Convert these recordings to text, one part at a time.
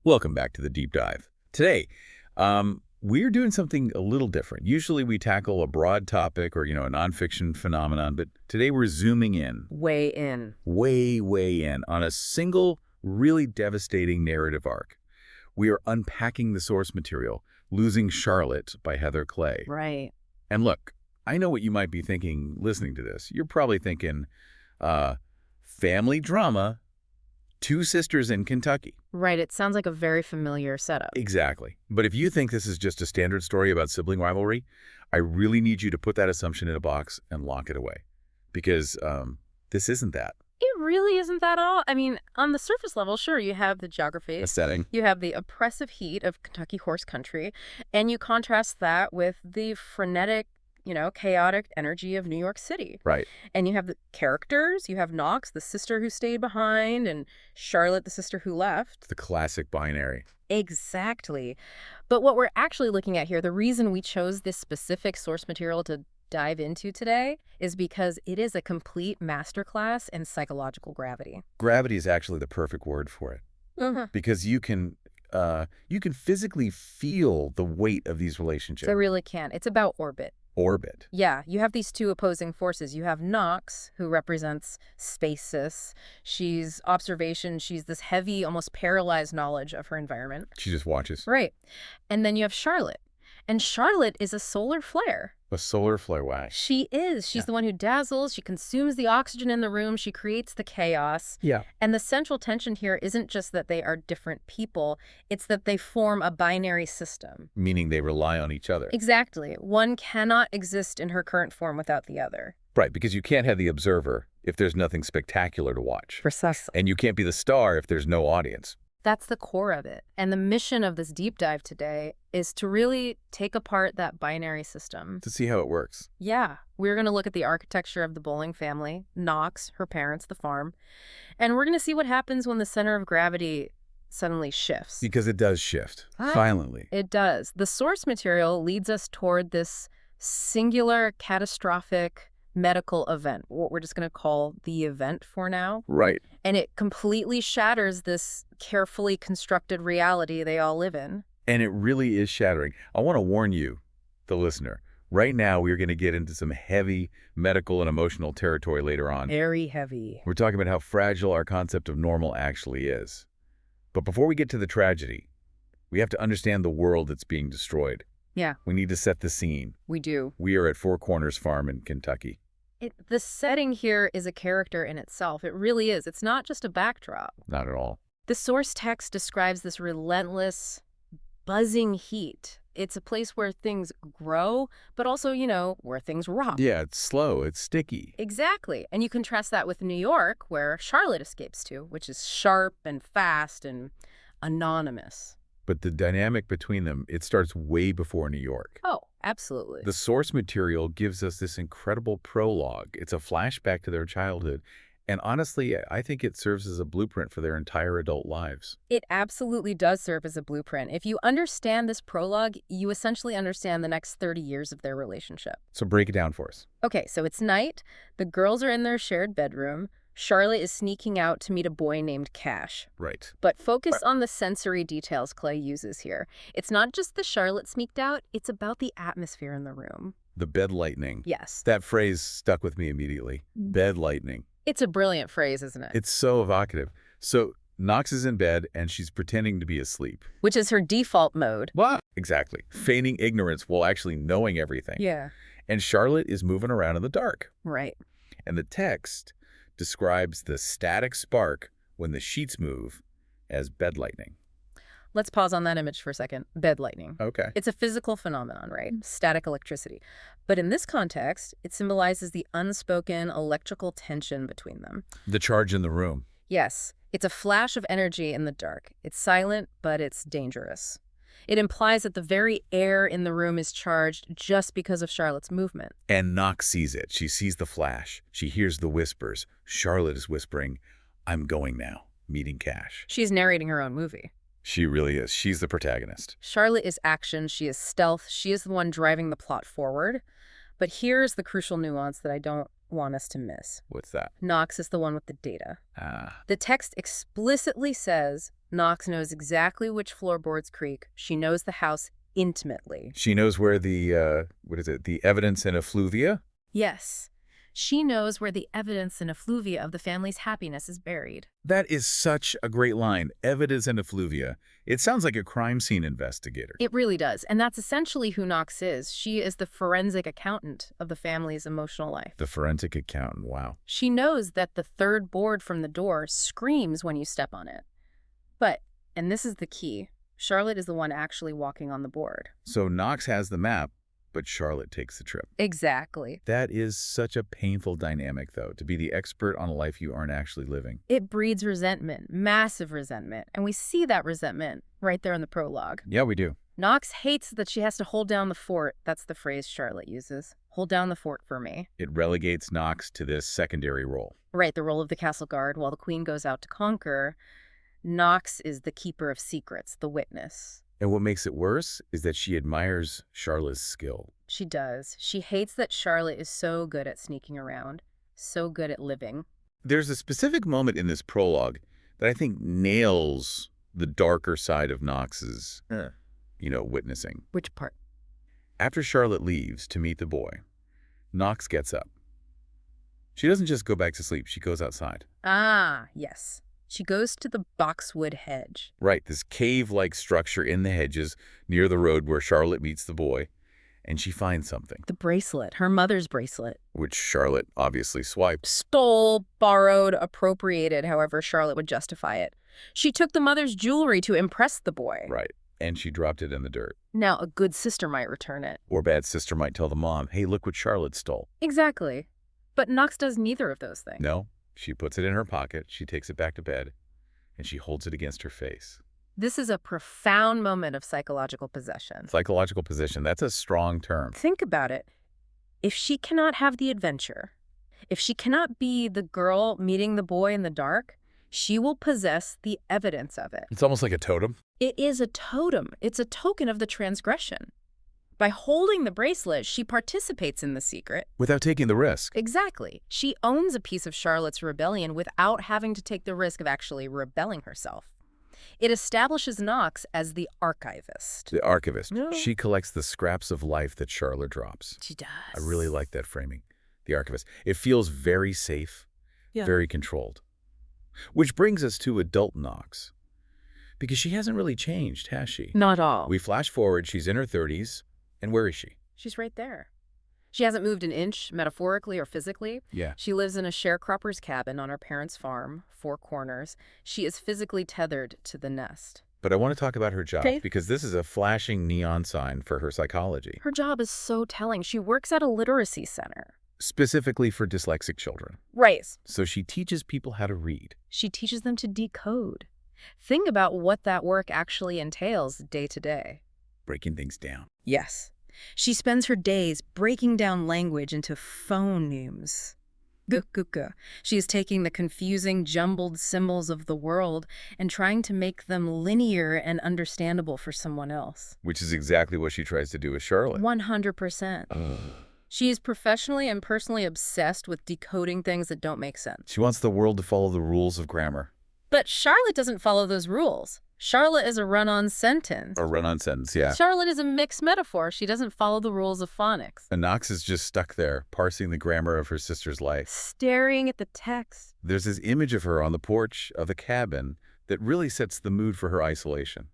Welcome back to the deep dive. Today, we're doing something a little different. Usually we tackle a broad topic or, a nonfiction phenomenon, but today we're zooming in. Way in. Way in on a single, really devastating narrative arc. We are unpacking the source material, Losing Charlotte by Heather Clay. Right. And look, I know what you might be thinking listening to this. You're probably thinking, family drama, two sisters in Kentucky. Right. It sounds like a very familiar setup. Exactly. But if you think this is just a standard story about sibling rivalry, I really need you to put that assumption in a box and lock it away. Because this isn't that. It really isn't that at all. I mean, on the surface level, sure, you have the geography. A setting. You have the oppressive heat of Kentucky horse country, and you contrast that with the frenetic, chaotic energy of New York City. Right. And you have the characters. You have Knox, the sister who stayed behind, and Charlotte, the sister who left. The classic binary. Exactly. But what we're actually looking at here, the reason we chose this specific source material to dive into today is because it is a complete masterclass in psychological gravity. Gravity is actually the perfect word for it. Because you can physically feel the weight of these relationships. They really can. It's about orbit. Orbit. Yeah, you have these two opposing forces. You have Knox, who represents spaces. She's observation. She's this heavy, almost paralyzed knowledge of her environment. She just watches. Right. And then you have Charlotte. And Charlotte is a solar flare. A solar flare, why? She is. She's the one who dazzles. She consumes the oxygen in the room. She creates the chaos. Yeah. And the central tension here isn't just that they are different people. It's that they form a binary system. Meaning they rely on each other. Exactly. One cannot exist in her current form without the other. Right, because you can't have the observer if there's nothing spectacular to watch. Precisely. And you can't be the star if there's no audience. That's the core of it. And the mission of this deep dive today is to really take apart that binary system. To see how it works. Yeah. We're going to look at the architecture of the Bowling family, Knox, her parents, the farm. And we're going to see what happens when the center of gravity suddenly shifts. Because it does shift. Violently. It does. The source material leads us toward this singular, catastrophic medical event, what we're just going to call the event for now. Right. And it completely shatters this carefully constructed reality they all live in. And it really is shattering. I want to warn you, the listener, right now we're going to get into some heavy medical and emotional territory later on. Very heavy. We're talking about how fragile our concept of normal actually is. But before we get to the tragedy, we have to understand the world that's being destroyed. Yeah. We need to set the scene. We do. We are at Four Corners Farm in Kentucky. The setting here is a character in itself. It really is. It's not just a backdrop. Not at all. The source text describes this relentless, buzzing heat. It's a place where things grow, but also, where things rot. Yeah, it's slow. It's sticky. Exactly. And you contrast that with New York, where Charlotte escapes to, which is sharp and fast and anonymous. But the dynamic between them, it starts way before New York. Oh, absolutely. The source material gives us this incredible prologue. It's a flashback to their childhood. And honestly, I think it serves as a blueprint for their entire adult lives. It absolutely does serve as a blueprint. If you understand this prologue, you essentially understand the next 30 years of their relationship. So break it down for us. Okay, so it's night. The girls are in their shared bedroom. Charlotte is sneaking out to meet a boy named Cash. Right. But focus on the sensory details Clay uses here. It's not just the Charlotte sneaked out, it's about the atmosphere in the room. The bed lightning. Yes. That phrase stuck with me immediately. Bed lightning. It's a brilliant phrase, isn't it? It's so evocative. So Knox is in bed and she's pretending to be asleep. Which is her default mode. What? Exactly. Feigning ignorance while actually knowing everything. Yeah. And Charlotte is moving around in the dark. Right. And the text describes the static spark when the sheets move as bed lightning. Let's pause on that image for a second. Bed lightning. Okay. It's a physical phenomenon, right? Static electricity. But in this context, it symbolizes the unspoken electrical tension between them. The charge in the room. Yes. It's a flash of energy in the dark. It's silent, but it's dangerous. It implies that the very air in the room is charged just because of Charlotte's movement. And Knox sees it. She sees the flash. She hears the whispers. Charlotte is whispering, "I'm going now, meeting Cash." She's narrating her own movie. She really is. She's the protagonist. Charlotte is action. She is stealth. She is the one driving the plot forward. But here's the crucial nuance that I don't want us to miss. What's that? Knox is the one with the data. Ah. The text explicitly says Knox knows exactly which floorboards creak. She knows the house intimately. She knows where the, the evidence in effluvia? Yes. She knows where the evidence and effluvia of the family's happiness is buried. That is such a great line. Evidence in effluvia. It sounds like a crime scene investigator. It really does. And that's essentially who Knox is. She is the forensic accountant of the family's emotional life. The forensic accountant, wow. She knows that the third board from the door screams when you step on it. But, and this is the key, Charlotte is the one actually walking on the board. So Knox has the map, but Charlotte takes the trip. Exactly. That is such a painful dynamic, though, to be the expert on a life you aren't actually living. It breeds resentment, massive resentment, and we see that resentment right there in the prologue. Yeah, we do. Knox hates that she has to hold down the fort. That's the phrase Charlotte uses. Hold down the fort for me. It relegates Knox to this secondary role. Right, the role of the castle guard while the queen goes out to conquer. Knox is the keeper of secrets, the witness. And what makes it worse is that she admires Charlotte's skill. She does. She hates that Charlotte is so good at sneaking around, so good at living. There's a specific moment in this prologue that I think nails the darker side of Knox's, witnessing. Which part? After Charlotte leaves to meet the boy, Knox gets up. She doesn't just go back to sleep. She goes outside. Ah, yes. She goes to the boxwood hedge. Right, this cave-like structure in the hedges near the road where Charlotte meets the boy, and she finds something. The bracelet, her mother's bracelet. Which Charlotte obviously swipes. Stole, borrowed, appropriated, however Charlotte would justify it. She took the mother's jewelry to impress the boy. Right, and she dropped it in the dirt. Now, a good sister might return it. Or bad sister might tell the mom, hey, look what Charlotte stole. Exactly. But Knox does neither of those things. No, she puts it in her pocket, she takes it back to bed, and she holds it against her face. This is a profound moment of psychological possession. Psychological possession, that's a strong term. Think about it. If she cannot have the adventure, if she cannot be the girl meeting the boy in the dark, she will possess the evidence of it. It's almost like a totem. It is a totem. It's a token of the transgression. By holding the bracelet, she participates in the secret. Without taking the risk. Exactly. She owns a piece of Charlotte's rebellion without having to take the risk of actually rebelling herself. It establishes Knox as the archivist. The archivist. Yeah. She collects the scraps of life that Charlotte drops. She does. I really like that framing. The archivist. It feels very safe, very controlled. Which brings us to adult Knox. Because she hasn't really changed, has she? Not at all. We flash forward, she's in her 30s, and where is she? She's right there. She hasn't moved an inch, metaphorically or physically. Yeah. She lives in a sharecropper's cabin on her parents' farm, 4 corners. She is physically tethered to the nest. But I want to talk about her job, Okay. because this is a flashing neon sign for her psychology. Her job is so telling. She works at a literacy center. Specifically for dyslexic children. Right. So she teaches people how to read. She teaches them to decode. Think about what that work actually entails day to day. Breaking things down. Yes. She spends her days breaking down language into phonemes. Gukuka. She is taking the confusing, jumbled symbols of the world and trying to make them linear and understandable for someone else. Which is exactly what she tries to do with Charlotte. 100%. She is professionally and personally obsessed with decoding things that don't make sense. She wants the world to follow the rules of grammar. But Charlotte doesn't follow those rules. Charlotte is a run-on sentence. A run-on sentence, yeah. Charlotte is a mixed metaphor. She doesn't follow the rules of phonics. And Knox is just stuck there, parsing the grammar of her sister's life. Staring at the text. There's this image of her on the porch of the cabin that really sets the mood for her isolation.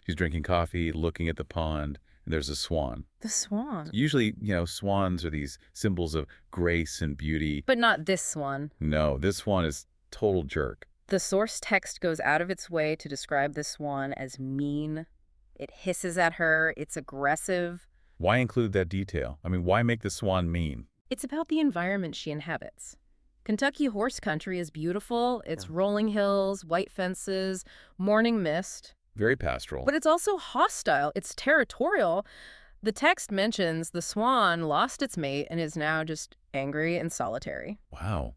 She's drinking coffee, looking at the pond, and there's a swan. The swan. Usually, swans are these symbols of grace and beauty. But not this swan. No, this swan is total jerk. The source text goes out of its way to describe the swan as mean. It hisses at her. It's aggressive. Why include that detail? I mean, why make the swan mean? It's about the environment she inhabits. Kentucky horse country is beautiful. It's rolling hills, white fences, morning mist. Very pastoral. But it's also hostile. It's territorial. The text mentions the swan lost its mate and is now just angry and solitary. Wow.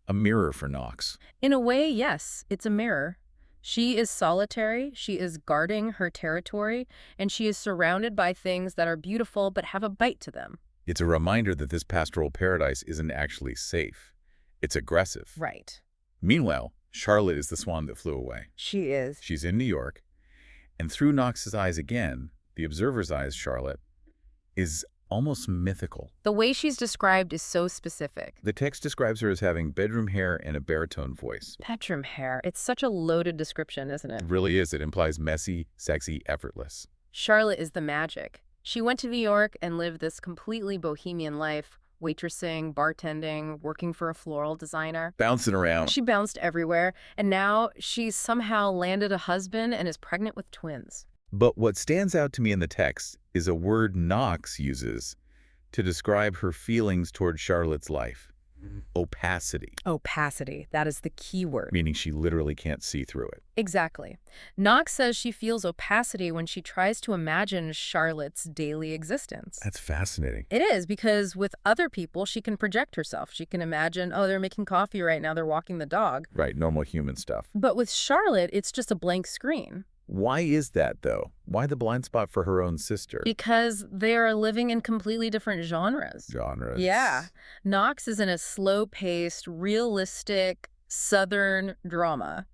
A mirror for Knox. In a way, yes, it's a mirror. She is solitary, she is guarding her territory, and she is surrounded by things that are beautiful but have a bite to them. It's a reminder that this pastoral paradise isn't actually safe. It's aggressive. Right. Meanwhile, Charlotte is the swan that flew away. She is. She's in New York, and through Knox's eyes again, the observer's eyes, Charlotte, is almost mythical. The way she's described is so specific. The text describes her as having bedroom hair and a baritone voice. Bedroom hair. It's such a loaded description, isn't it? It really is. It implies messy, sexy, effortless. Charlotte is the magic. She went to New York and lived this completely bohemian life, waitressing, bartending, working for a floral designer. Bouncing around. She bounced everywhere, and now she's somehow landed a husband and is pregnant with twins. But what stands out to me in the text is a word Knox uses to describe her feelings toward Charlotte's life. Opacity. Opacity. That is the key word. Meaning she literally can't see through it. Exactly. Knox says she feels opacity when she tries to imagine Charlotte's daily existence. That's fascinating. It is, because with other people, she can project herself. She can imagine, oh, they're making coffee right now, they're walking the dog. Right, normal human stuff. But with Charlotte, it's just a blank screen. Why is that, though? Why the blind spot for her own sister? Because they are living in completely different genres. Genres. Yeah. Knox is in a slow-paced, realistic, Southern drama.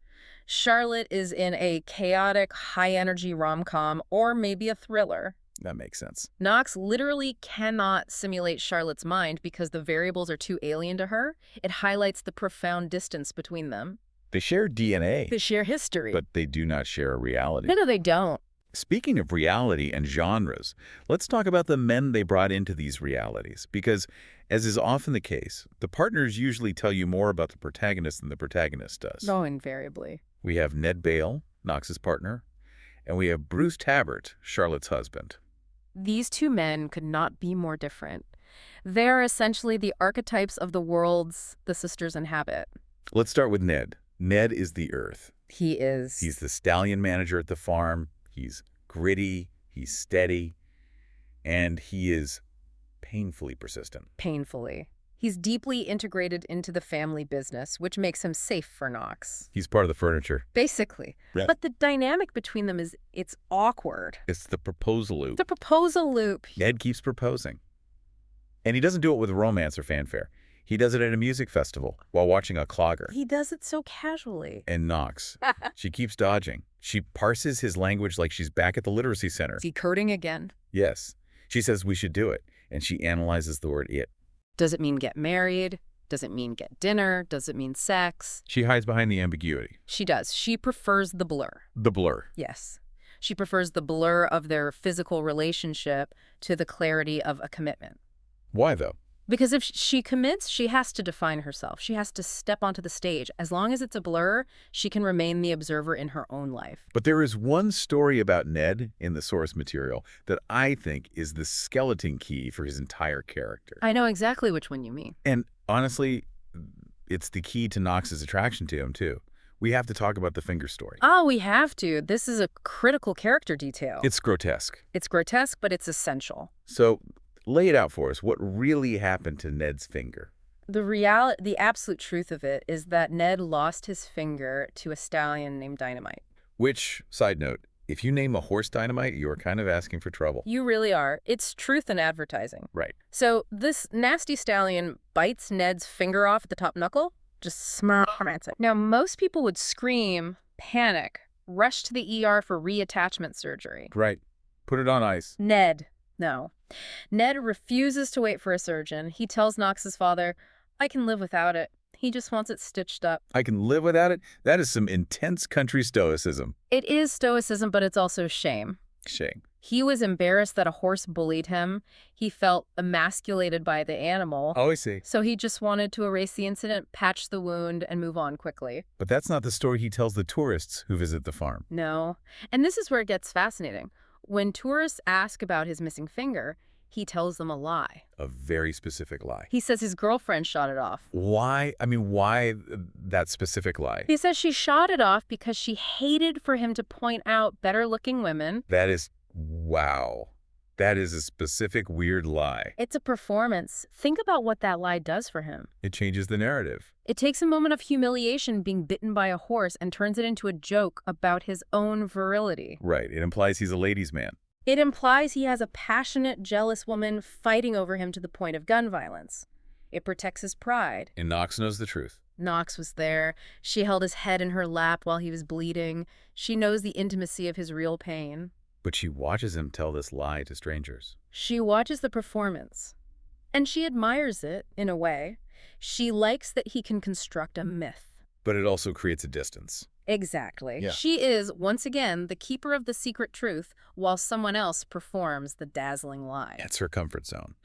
Charlotte is in a chaotic, high-energy rom-com or maybe a thriller. That makes sense. Knox literally cannot simulate Charlotte's mind because the variables are too alien to her. It highlights the profound distance between them. They share DNA. They share history. But they do not share a reality. No, they don't. Speaking of reality and genres, let's talk about the men they brought into these realities. Because, as is often the case, the partners usually tell you more about the protagonist than the protagonist does. Oh, invariably. We have Ned Bale, Knox's partner, and we have Bruce Tabbert, Charlotte's husband. These two men could not be more different. They're essentially the archetypes of the worlds the sisters inhabit. Let's start with Ned. Ned is the earth. He is. He's the stallion manager at the farm. He's gritty, he's steady, and he is painfully persistent. Painfully. He's deeply integrated into the family business, which makes him safe for Knox. He's part of the furniture. Basically. Yeah. But the dynamic between them it's awkward. It's the proposal loop. The proposal loop. Ned keeps proposing. And he doesn't do it with romance or fanfare. He does it at a music festival while watching a clogger. He does it so casually. And Knox. She keeps dodging. She parses his language like she's back at the literacy center. Decoding again. Yes. She says we should do it. And she analyzes the word it. Does it mean get married? Does it mean get dinner? Does it mean sex? She hides behind the ambiguity. She does. She prefers the blur. The blur. Yes. She prefers the blur of their physical relationship to the clarity of a commitment. Why, though? Because if she commits, she has to define herself. She has to step onto the stage. As long as it's a blur, she can remain the observer in her own life. But there is one story about Ned in the source material that I think is the skeleton key for his entire character. I know exactly which one you mean. And honestly, it's the key to Knox's attraction to him, too. We have to talk about the finger story. Oh, we have to. This is a critical character detail. It's grotesque. It's grotesque, but it's essential. So lay it out for us. What really happened to Ned's finger? The absolute truth of it is that Ned lost his finger to a stallion named Dynamite. Which, side note, if you name a horse Dynamite, you're kind of asking for trouble. You really are. It's truth in advertising. Right. So this nasty stallion bites Ned's finger off at the top knuckle, just smarts it. Now, most people would scream, panic, rush to the ER for reattachment surgery. Right. Put it on ice. No. Ned refuses to wait for a surgeon. He tells Knox's father, I can live without it. He just wants it stitched up. I can live without it? That is some intense country stoicism. It is stoicism, but it's also shame. Shame. He was embarrassed that a horse bullied him. He felt emasculated by the animal. Oh, I see. So he just wanted to erase the incident, patch the wound, and move on quickly. But that's not the story he tells the tourists who visit the farm. No. And this is where it gets fascinating. When tourists ask about his missing finger, he tells them a lie. A very specific lie. He says his girlfriend shot it off. Why? I mean, why that specific lie? He says she shot it off because she hated for him to point out better-looking women. That is, wow. That is a specific weird lie. It's a performance. Think about what that lie does for him. It changes the narrative. It takes a moment of humiliation being bitten by a horse and turns it into a joke about his own virility. Right. It implies he's a ladies' man. It implies he has a passionate, jealous woman fighting over him to the point of gun violence. It protects his pride. And Knox knows the truth. Knox was there. She held his head in her lap while he was bleeding. She knows the intimacy of his real pain. But she watches him tell this lie to strangers. She watches the performance. And she admires it, in a way. She likes that he can construct a myth. But it also creates a distance. Exactly. Yeah. She is, once again, the keeper of the secret truth, while someone else performs the dazzling lie. That's her comfort zone.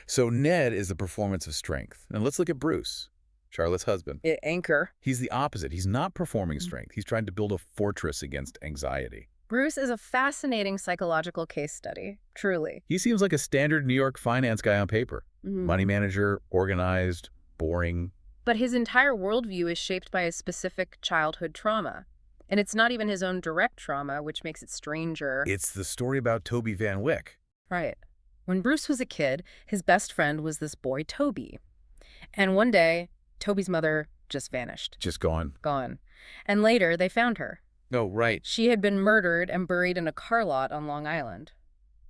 So Ned is the performance of strength. And let's look at Bruce, Charlotte's husband. Anchor. He's the opposite. He's not performing strength. He's trying to build a fortress against anxiety. Bruce is a fascinating psychological case study, truly. He seems like a standard New York finance guy on paper. Money manager, organized, boring. But his entire worldview is shaped by a specific childhood trauma. And it's not even his own direct trauma, which makes it stranger. It's the story about Toby Van Wyck. Right. When Bruce was a kid, his best friend was this boy, Toby. And one day, Toby's mother just vanished. Just gone. Gone. And later, they found her. Oh, right. She had been murdered and buried in a car lot on Long Island.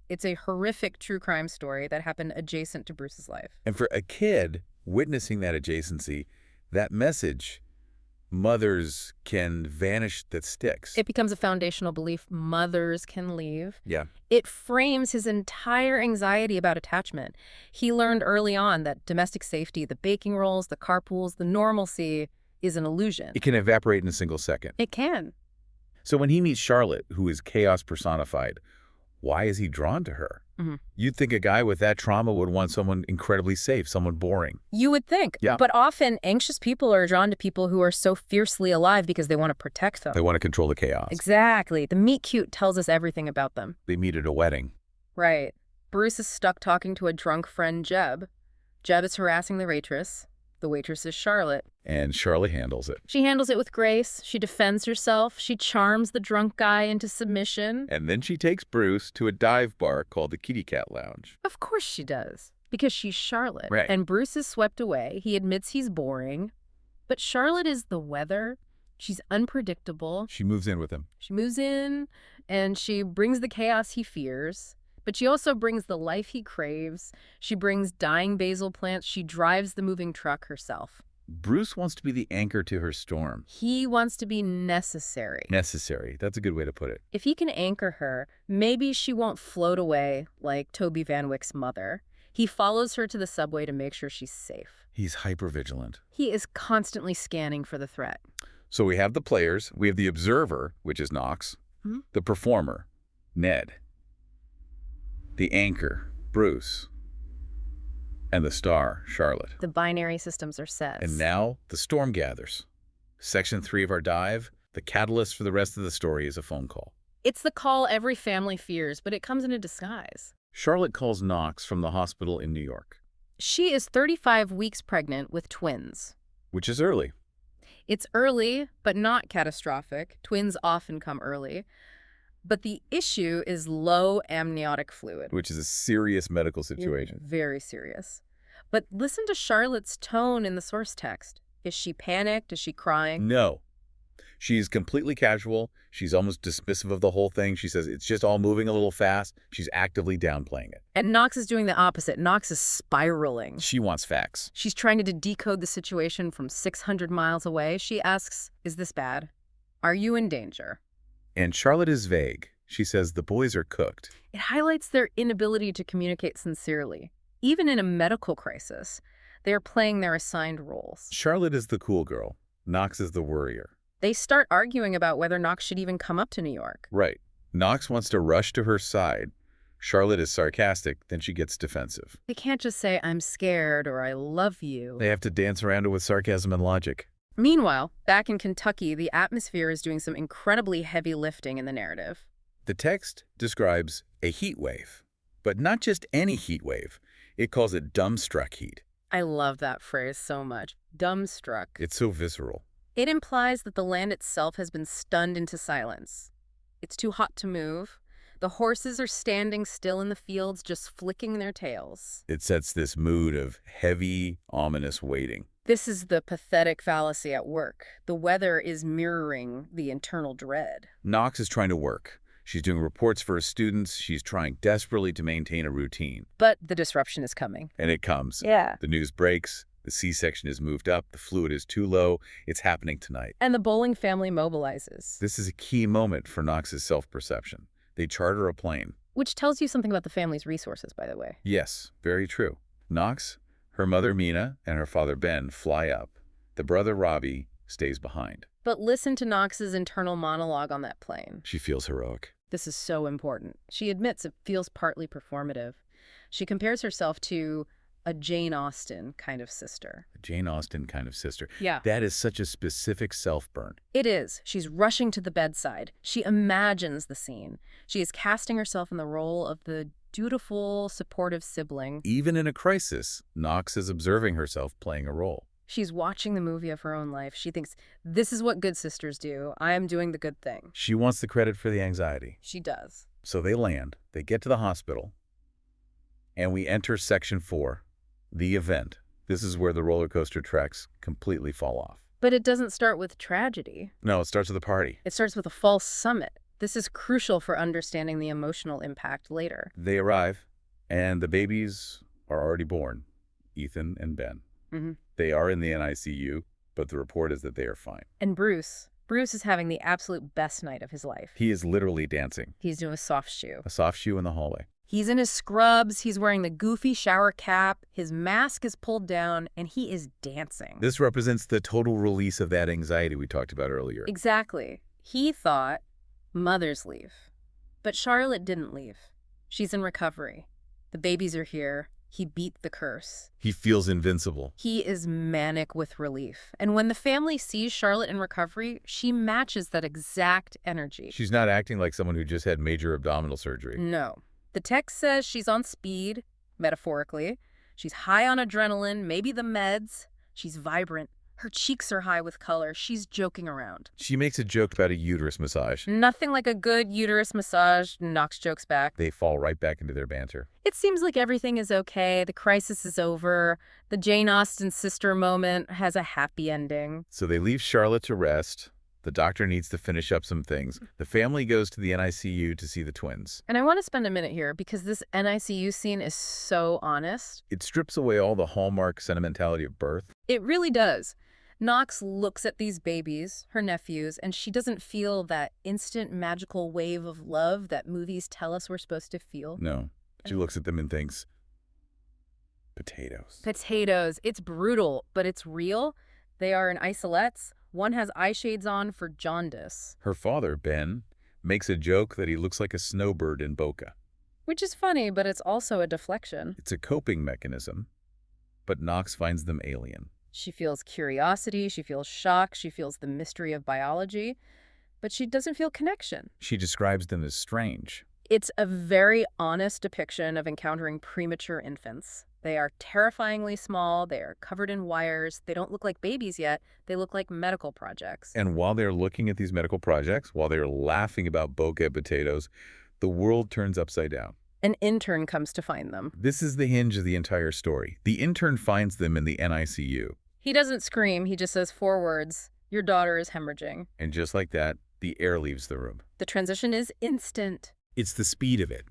It's a horrific true crime story that happened adjacent to Bruce's life. And for a kid witnessing that adjacency, that message, mothers can vanish, that sticks. It becomes a foundational belief mothers can leave. Yeah. It frames his entire anxiety about attachment. He learned early on that domestic safety, the baking rolls, the carpools, the normalcy is an illusion. It can evaporate in a single second. It can. So when he meets Charlotte, who is chaos personified, why is he drawn to her? You'd think a guy with that trauma would want someone incredibly safe, someone boring. You would think. Yeah. But often, anxious people are drawn to people who are so fiercely alive because they want to protect them. They want to control the chaos. Exactly. The meet cute tells us everything about them. They meet at a wedding. Right. Bruce is stuck talking to a drunk friend, Jeb. Jeb is harassing the waitress. The waitress is Charlotte. And Charlotte handles it. She handles it with grace. She defends herself. She charms the drunk guy into submission. And then she takes Bruce to a dive bar called the Kitty Cat Lounge. Of course she does. Because she's Charlotte. Right. And Bruce is swept away. He admits he's boring. But Charlotte is the weather. She's unpredictable. She moves in with him. She moves in, and she brings the chaos he fears. But she also brings the life he craves. She brings dying basil plants. She drives the moving truck herself. Bruce wants to be the anchor to her storm. He wants to be necessary. Necessary. That's a good way to put it. If he can anchor her, maybe she won't float away like Toby Van Wyck's mother. He follows her to the subway to make sure she's safe. He's hypervigilant. He is constantly scanning for the threat. So we have the players. We have the observer, which is Knox. The performer, Ned. The anchor, Bruce. And the star, Charlotte. The binary systems are set. And now the storm gathers. Section 3 of our dive, the catalyst for the rest of the story is a phone call. It's the call every family fears, but it comes in a disguise. Charlotte calls Knox from the hospital in New York. She is 35 weeks pregnant with twins. Which is early. It's early, but not catastrophic. Twins often come early. But the issue is low amniotic fluid. Which is a serious medical situation. Very serious. But listen to Charlotte's tone in the source text. Is she panicked? Is she crying? No. She's completely casual. She's almost dismissive of the whole thing. She says it's just all moving a little fast. She's actively downplaying it. And Knox is doing the opposite. Knox is spiraling. She wants facts. She's trying to decode the situation from 600 miles away. She asks, is this bad? Are you in danger? And Charlotte is vague. She says the boys are cooked. It highlights their inability to communicate sincerely. Even in a medical crisis, they are playing their assigned roles. Charlotte is the cool girl. Knox is the worrier. They start arguing about whether Knox should even come up to New York. Right. Knox wants to rush to her side. Charlotte is sarcastic, then she gets defensive. They can't just say, I'm scared or I love you. They have to dance around it with sarcasm and logic. Meanwhile, back in Kentucky, the atmosphere is doing some incredibly heavy lifting in the narrative. The text describes a heat wave, but not just any heat wave. It calls it dumbstruck heat. I love that phrase so much. Dumbstruck. It's so visceral. It implies that the land itself has been stunned into silence. It's too hot to move. The horses are standing still in the fields, just flicking their tails. It sets this mood of heavy, ominous waiting. This is the pathetic fallacy at work. The weather is mirroring the internal dread. Knox is trying to work. She's doing reports for her students. She's trying desperately to maintain a routine. But the disruption is coming. And it comes. Yeah. The news breaks. The C-section is moved up. The fluid is too low. It's happening tonight. And the Bowling family mobilizes. This is a key moment for Knox's self-perception. They charter a plane. Which tells you something about the family's resources, by the way. Yes, very true. Knox, her mother Mina, and her father Ben fly up. The brother Robbie stays behind. But listen to Knox's internal monologue on that plane. She feels heroic. This is so important. She admits it feels partly performative. She compares herself to a Jane Austen kind of sister. A Jane Austen kind of sister. Yeah. That is such a specific self-burn. It is. She's rushing to the bedside. She imagines the scene. She is casting herself in the role of the dutiful, supportive sibling. Even in a crisis, Knox is observing herself playing a role. She's watching the movie of her own life. She thinks, this is what good sisters do. I am doing the good thing. She wants the credit for the anxiety. She does. So they land. They get to the hospital. And we enter Section 4, the event. This is where the roller coaster tracks completely fall off. But it doesn't start with tragedy. No, it starts with a party. It starts with a false summit. This is crucial for understanding the emotional impact later. They arrive, and the babies are already born, Ethan and Ben. Mm-hmm. They are in the NICU, but the report is that they are fine. And Bruce is having the absolute best night of his life. He is literally dancing. He's doing a soft shoe. A soft shoe in the hallway. He's in his scrubs, he's wearing the goofy shower cap, his mask is pulled down, and he is dancing. This represents the total release of that anxiety we talked about earlier. Exactly. He thought mothers leave. But Charlotte didn't leave. She's in recovery. The babies are here. He beat the curse. He feels invincible. He is manic with relief. And when the family sees Charlotte in recovery, she matches that exact energy. She's not acting like someone who just had major abdominal surgery. No. The text says she's on speed, metaphorically. She's high on adrenaline, maybe the meds. She's vibrant. Her cheeks are high with color. She's joking around. She makes a joke about a uterus massage. Nothing like a good uterus massage. Knox jokes back. They fall right back into their banter. It seems like everything is okay. The crisis is over. The Jane Austen sister moment has a happy ending. So they leave Charlotte to rest. The doctor needs to finish up some things. The family goes to the NICU to see the twins. And I want to spend a minute here because this NICU scene is so honest. It strips away all the hallmark sentimentality of birth. It really does. Knox looks at these babies, her nephews, and she doesn't feel that instant magical wave of love that movies tell us we're supposed to feel. No. She looks at them and thinks, potatoes. Potatoes. It's brutal, but it's real. They are in isolettes. One has eye shades on for jaundice. Her father, Ben, makes a joke that he looks like a snowbird in Boca. Which is funny, but it's also a deflection. It's a coping mechanism, but Knox finds them alien. She feels curiosity, she feels shock, she feels the mystery of biology, but she doesn't feel connection. She describes them as strange. It's a very honest depiction of encountering premature infants. They are terrifyingly small, they are covered in wires, they don't look like babies yet, they look like medical projects. And while they're looking at these medical projects, while they're laughing about bokeh potatoes, the world turns upside down. An intern comes to find them. This is the hinge of the entire story. The intern finds them in the NICU. He doesn't scream, he just says 4 words, "Your daughter is hemorrhaging." And just like that, the air leaves the room. The transition is instant. It's the speed of it.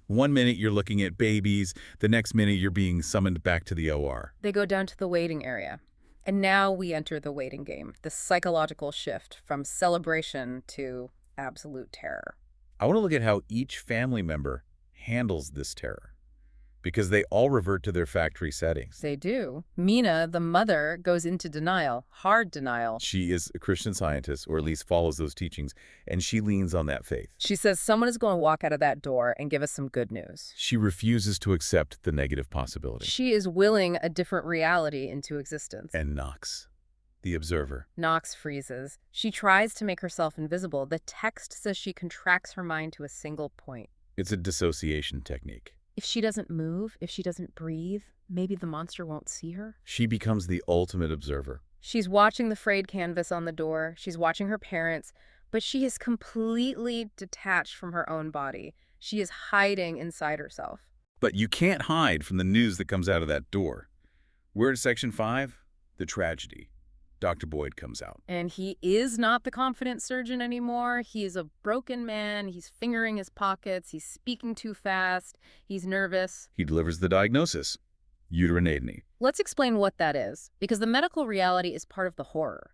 1 minute you're looking at babies, the next minute you're being summoned back to the OR. They go down to the waiting area. And now we enter the waiting game, the psychological shift from celebration to absolute terror. I want to look at how each family member handles this terror, because they all revert to their factory settings. They do. Mina, the mother, goes into denial, hard denial. She is a Christian Scientist, or at least follows those teachings, and she leans on that faith. She says someone is going to walk out of that door and give us some good news. She refuses to accept the negative possibility. She is willing a different reality into existence. And Knox, the observer. Knox freezes. She tries to make herself invisible. The text says she contracts her mind to a single point. It's a dissociation technique. If she doesn't move, if she doesn't breathe, maybe the monster won't see her. She becomes the ultimate observer. She's watching the frayed canvas on the door. She's watching her parents, but she is completely detached from her own body. She is hiding inside herself. But you can't hide from the news that comes out of that door. We're at Section 5, the tragedy. Dr. Boyd comes out. And he is not the confident surgeon anymore. He is a broken man. He's fingering his pockets. He's speaking too fast. He's nervous. He delivers the diagnosis: uterine atony. Let's explain what that is, because the medical reality is part of the horror.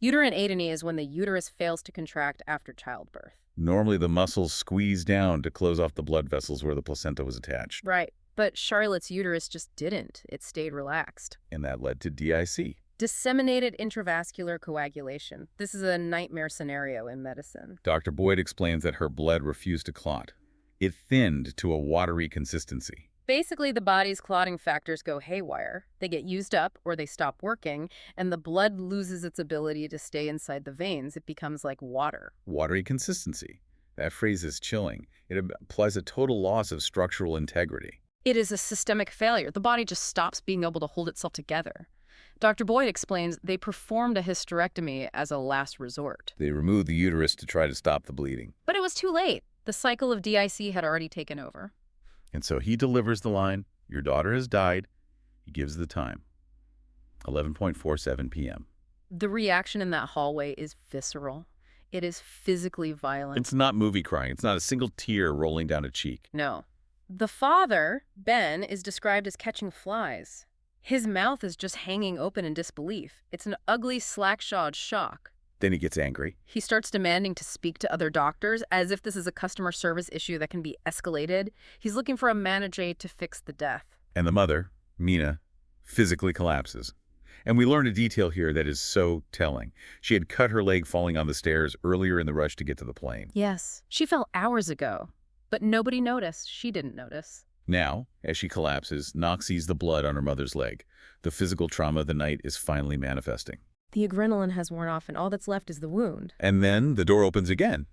Uterine atony is when the uterus fails to contract after childbirth. Normally, the muscles squeeze down to close off the blood vessels where the placenta was attached. Right. But Charlotte's uterus just didn't. It stayed relaxed. And that led to DIC. Disseminated intravascular coagulation. This is a nightmare scenario in medicine. Dr. Boyd explains that her blood refused to clot. It thinned to a watery consistency. Basically, the body's clotting factors go haywire. They get used up or they stop working, and the blood loses its ability to stay inside the veins. It becomes like water. Watery consistency. That phrase is chilling. It implies a total loss of structural integrity. It is a systemic failure. The body just stops being able to hold itself together. Dr. Boyd explains they performed a hysterectomy as a last resort. They removed the uterus to try to stop the bleeding. But it was too late. The cycle of DIC had already taken over. And so he delivers the line, "Your daughter has died." He gives the time, 11:47 p.m. The reaction in that hallway is visceral. It is physically violent. It's not movie crying. It's not a single tear rolling down a cheek. No. The father, Ben, is described as catching flies. His mouth is just hanging open in disbelief. It's an ugly, slack-jawed shock. Then he gets angry. He starts demanding to speak to other doctors as if this is a customer service issue that can be escalated. He's looking for a manager to fix the death. And the mother, Mina, physically collapses. And we learn a detail here that is so telling. She had cut her leg falling on the stairs earlier in the rush to get to the plane. Yes, she fell hours ago, but nobody noticed. She didn't notice. Now, as she collapses, Knox sees the blood on her mother's leg. The physical trauma of the night is finally manifesting. The adrenaline has worn off, and all that's left is the wound. And then the door opens again,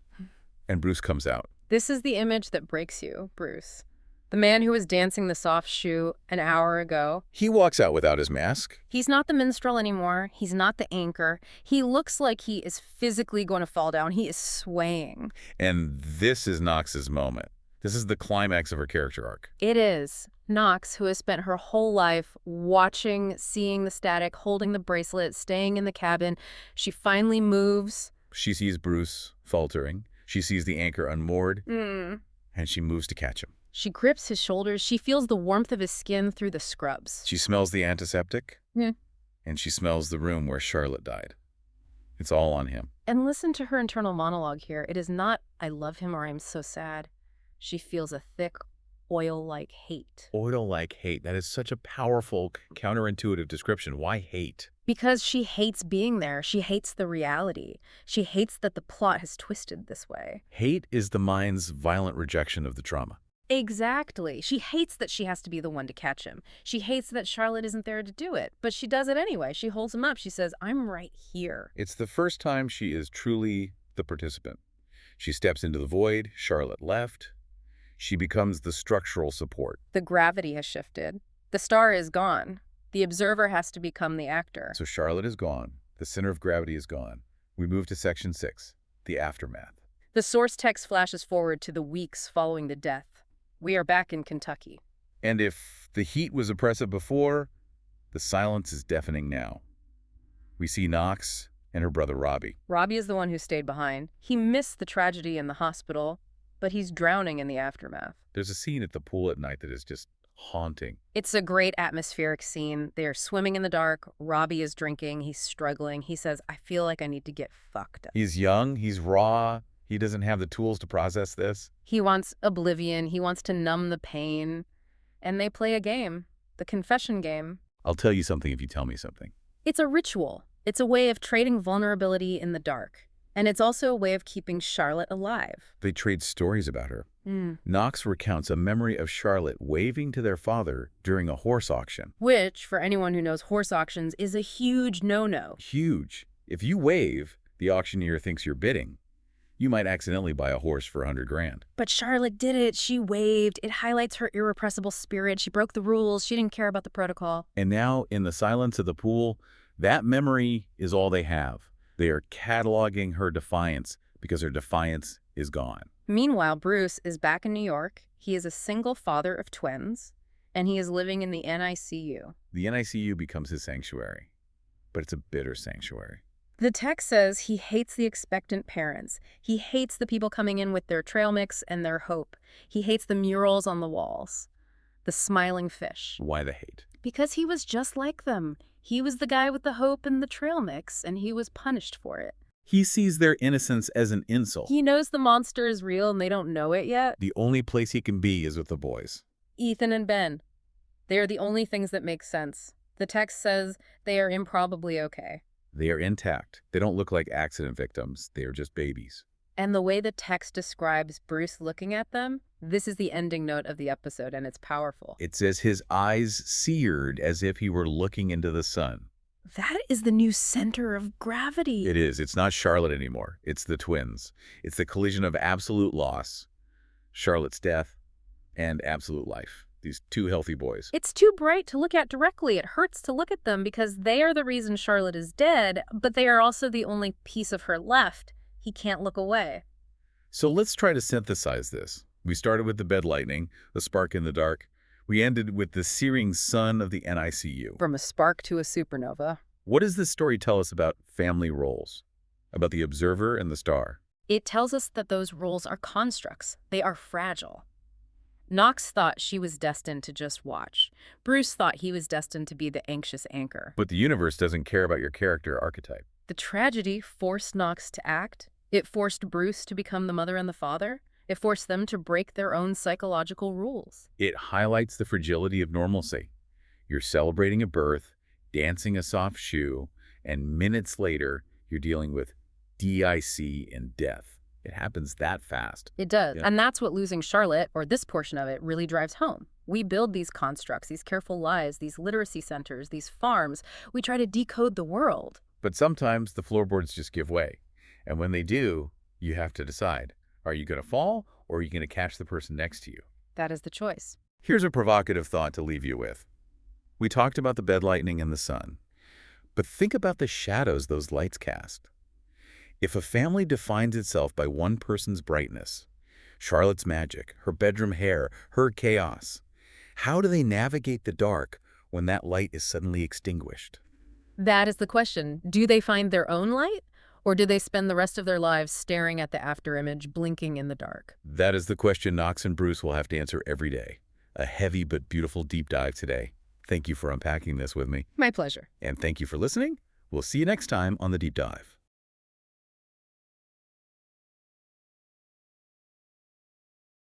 and Bruce comes out. This is the image that breaks you, Bruce. The man who was dancing the soft shoe an hour ago. He walks out without his mask. He's not the minstrel anymore. He's not the anchor. He looks like he is physically going to fall down. He is swaying. And this is Knox's moment. This is the climax of her character arc. It is. Knox, who has spent her whole life watching, seeing the static, holding the bracelet, staying in the cabin, she finally moves. She sees Bruce faltering. She sees the anchor unmoored, and she moves to catch him. She grips his shoulders. She feels the warmth of his skin through the scrubs. She smells the antiseptic, and she smells the room where Charlotte died. It's all on him. And listen to her internal monologue here. It is not, "I love him" or "I'm so sad." She feels a thick, oil-like hate. Oil-like hate. That is such a powerful, counterintuitive description. Why hate? Because she hates being there. She hates the reality. She hates that the plot has twisted this way. Hate is the mind's violent rejection of the trauma. Exactly. She hates that she has to be the one to catch him. She hates that Charlotte isn't there to do it, but she does it anyway. She holds him up. She says, "I'm right here." It's the first time she is truly the participant. She steps into the void. Charlotte left. She becomes the structural support. The gravity has shifted. The star is gone. The observer has to become the actor. So Charlotte is gone. The center of gravity is gone. We move to section 6, the aftermath. The source text flashes forward to the weeks following the death. We are back in Kentucky. And if the heat was oppressive before, the silence is deafening now. We see Knox and her brother Robbie. Robbie is the one who stayed behind. He missed the tragedy in the hospital, but he's drowning in the aftermath. There's a scene at the pool at night that is just haunting. It's a great atmospheric scene. They are swimming in the dark. Robbie is drinking. He's struggling. He says, "I feel like I need to get fucked up." He's young. He's raw. He doesn't have the tools to process this. He wants oblivion. He wants to numb the pain. And they play a game, the confession game. I'll tell you something if you tell me something. It's a ritual. It's a way of trading vulnerability in the dark. And it's also a way of keeping Charlotte alive. They trade stories about her. Knox recounts a memory of Charlotte waving to their father during a horse auction. Which, for anyone who knows horse auctions, is a huge no-no. Huge. If you wave, the auctioneer thinks you're bidding. You might accidentally buy a horse for $100,000. But Charlotte did it. She waved. It highlights her irrepressible spirit. She broke the rules. She didn't care about the protocol. And now, in the silence of the pool, that memory is all they have. They are cataloging her defiance because her defiance is gone. Meanwhile, Bruce is back in New York. He is a single father of twins, and he is living in the NICU. The NICU becomes his sanctuary. but it's a bitter sanctuary. The text says he hates the expectant parents. He hates the people coming in with their trail mix and their hope. He hates the murals on the walls. The smiling fish. Why the hate? Because he was just like them. He was the guy with the hope and the trail mix, and he was punished for it. He sees their innocence as an insult. He knows the monster is real and they don't know it yet. The only place he can be is with the boys. Ethan and Ben. They are the only things that make sense. The text says they are improbably okay. They are intact. They don't look like accident victims. They are just babies. And the way the text describes Bruce looking at them, this is the ending note of the episode, and it's powerful. It says his eyes seared as if he were looking into the sun. That is the new center of gravity. It is. It's not Charlotte anymore. It's the twins. It's the collision of absolute loss, Charlotte's death, and absolute life. These two healthy boys. It's too bright to look at directly. It hurts to look at them because they are the reason Charlotte is dead, but they are also the only piece of her left. He can't look away. So let's try to synthesize this. We started with the bed lightning, the spark in the dark. We ended with the searing sun of the NICU. From a spark to a supernova. What does this story tell us about family roles? About the observer and the star? It tells us that those roles are constructs. They are fragile. Knox thought she was destined to just watch. Bruce thought he was destined to be the anxious anchor. But the universe doesn't care about your character archetype. The tragedy forced Knox to act. It forced Bruce to become the mother and the father. It forced them to break their own psychological rules. It highlights the fragility of normalcy. You're celebrating a birth, dancing a soft shoe, and minutes later, you're dealing with DIC and death. It happens that fast. It does. Yeah. And that's what losing Charlotte, or this portion of it, really drives home. We build these constructs, these careful lives, these literacy centers, these farms. We try to decode the world. But sometimes the floorboards just give way. And when they do, you have to decide, are you going to fall or are you going to catch the person next to you? That is the choice. Here's a provocative thought to leave you with. We talked about the bed lightning and the sun, but think about the shadows those lights cast. If a family defines itself by one person's brightness, Charlotte's magic, her bedroom hair, her chaos, how do they navigate the dark when that light is suddenly extinguished? That is the question. Do they find their own light? Or do they spend the rest of their lives staring at the afterimage, blinking in the dark? That is the question Knox and Bruce will have to answer every day. A heavy but beautiful deep dive today. Thank you for unpacking this with me. My pleasure. And thank you for listening. We'll see you next time on The Deep Dive.